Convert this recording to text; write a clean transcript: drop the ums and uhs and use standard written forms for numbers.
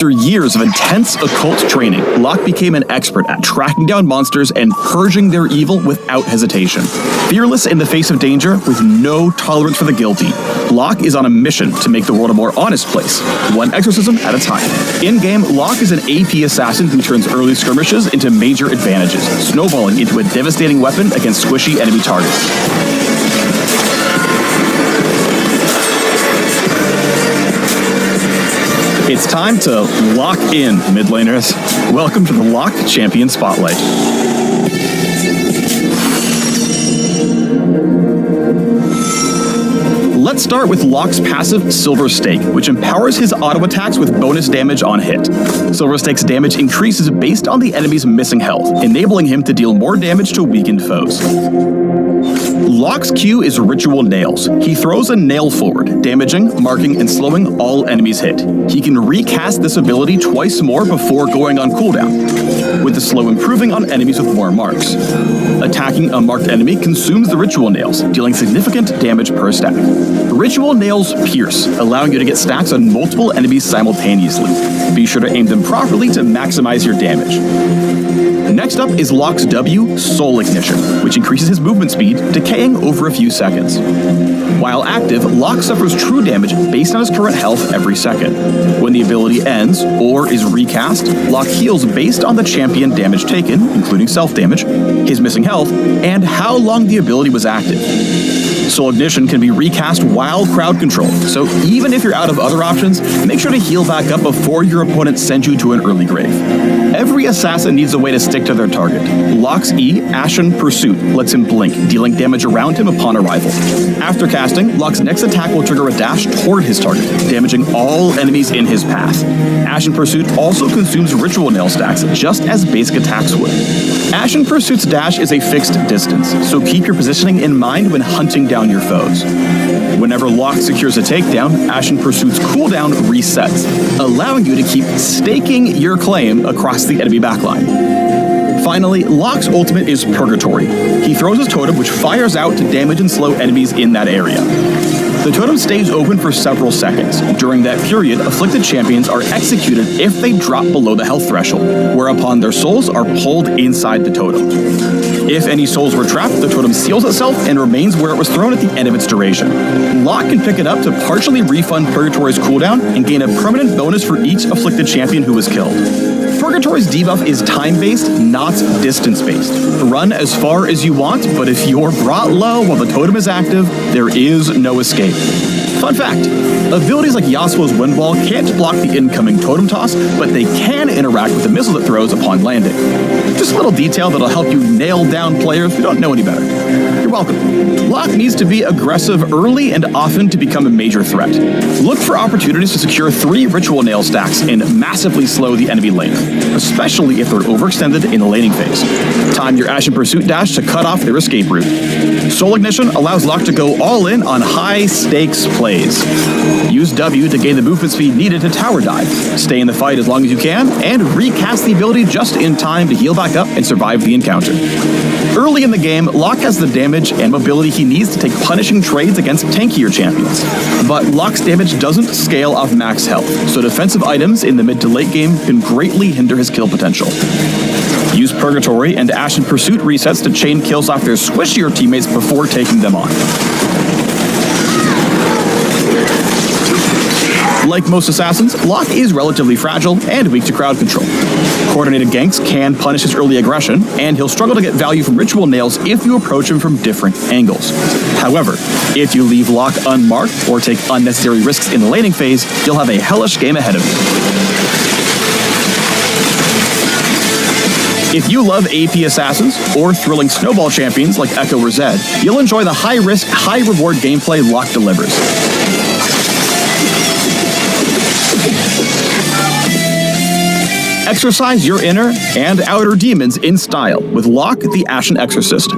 After years of intense occult training, Locke became an expert at tracking down monsters and purging their evil without hesitation. Fearless in the face of danger, with no tolerance for the guilty, Locke is on a mission to make the world a more honest place, one exorcism at a time. In-game, Locke is an AP assassin who turns early skirmishes into major advantages, snowballing into a devastating weapon against squishy enemy targets. It's time to lock in, mid laners. Welcome to the Locke Champion Spotlight. Let's start with Locke's passive Silver Stake, which empowers his auto attacks with bonus damage on hit. Silver Stake's damage increases based on the enemy's missing health, enabling him to deal more damage to weakened foes. Locke's Q is Ritual Nails. He throws a nail forward, damaging, marking, and slowing all enemies hit. He can recast this ability twice more before going on cooldown, with the slow improving on enemies with more marks. Attacking a marked enemy consumes the Ritual Nails, dealing significant damage per stack. Ritual Nails pierce, allowing you to get stacks on multiple enemies simultaneously. Be sure to aim them properly to maximize your damage. Next up is Locke's W, Soul Ignition, which increases his movement speed, decaying over a few seconds. While active, Locke suffers true damage based on his current health every second. When the ability ends, or is recast, Locke heals based on the champion damage taken, including self-damage, his missing health, and how long the ability was active. Soul Ignition can be recast while crowd control, so even if you're out of other options, make sure to heal back up before your opponent sends you to an early grave. Every assassin needs a way to stick to their target. Locke's E, Ashen Pursuit, lets him blink, dealing damage around him upon arrival. After casting, Locke's next attack will trigger a dash toward his target, damaging all enemies in his path. Ashen Pursuit also consumes Ritual Nail stacks, just as basic attacks would. Ashen Pursuit's dash is a fixed distance, so keep your positioning in mind when hunting down your foes. Whenever Locke secures a takedown, Ashen Pursuit's cooldown resets, allowing you to keep staking your claim across the enemy backline. Finally, Locke's ultimate is Purgatory. He throws his totem, which fires out to damage and slow enemies in that area. The totem stays open for several seconds. During that period, afflicted champions are executed if they drop below the health threshold, whereupon their souls are pulled inside the totem. If any souls were trapped, the totem seals itself and remains where it was thrown at the end of its duration. Locke can pick it up to partially refund Purgatory's cooldown and gain a permanent bonus for each afflicted champion who was killed. Purgatory's debuff is time-based, not distance-based. Run as far as you want, but if you're brought low while the totem is active, there is no escape. Fun fact, abilities like Yasuo's Wind Wall can't block the incoming totem toss, but they can interact with the missile it throws upon landing. Just a little detail that'll help you nail down players who don't know any better. You're welcome. Locke needs to be aggressive early and often to become a major threat. Look for opportunities to secure 3 Ritual Nail stacks and massively slow the enemy lane, especially if they're overextended in the laning phase. Time your Ashen Pursuit dash to cut off their escape route. Soul Ignition allows Locke to go all in on high-stakes plays. Use W to gain the movement speed needed to tower dive. Stay in the fight as long as you can, and recast the ability just in time to heal back up and survive the encounter. Early in the game, Locke has the damage and mobility he needs to take punishing trades against tankier champions. But Locke's damage doesn't scale off max health, so defensive items in the mid to late game can greatly hinder his kill potential. Use Purgatory and Ashen Pursuit resets to chain kills off their squishier teammates before taking them on. Like most assassins, Locke is relatively fragile and weak to crowd control. Coordinated ganks can punish his early aggression, and he'll struggle to get value from Ritual Nails if you approach him from different angles. However, if you leave Locke unmarked or take unnecessary risks in the laning phase, you'll have a hellish game ahead of you. If you love AP assassins or thrilling snowball champions like Echo or Zed, you'll enjoy the high-risk, high-reward gameplay Locke delivers. Exercise your inner and outer demons in style with Locke the Ashen Exorcist.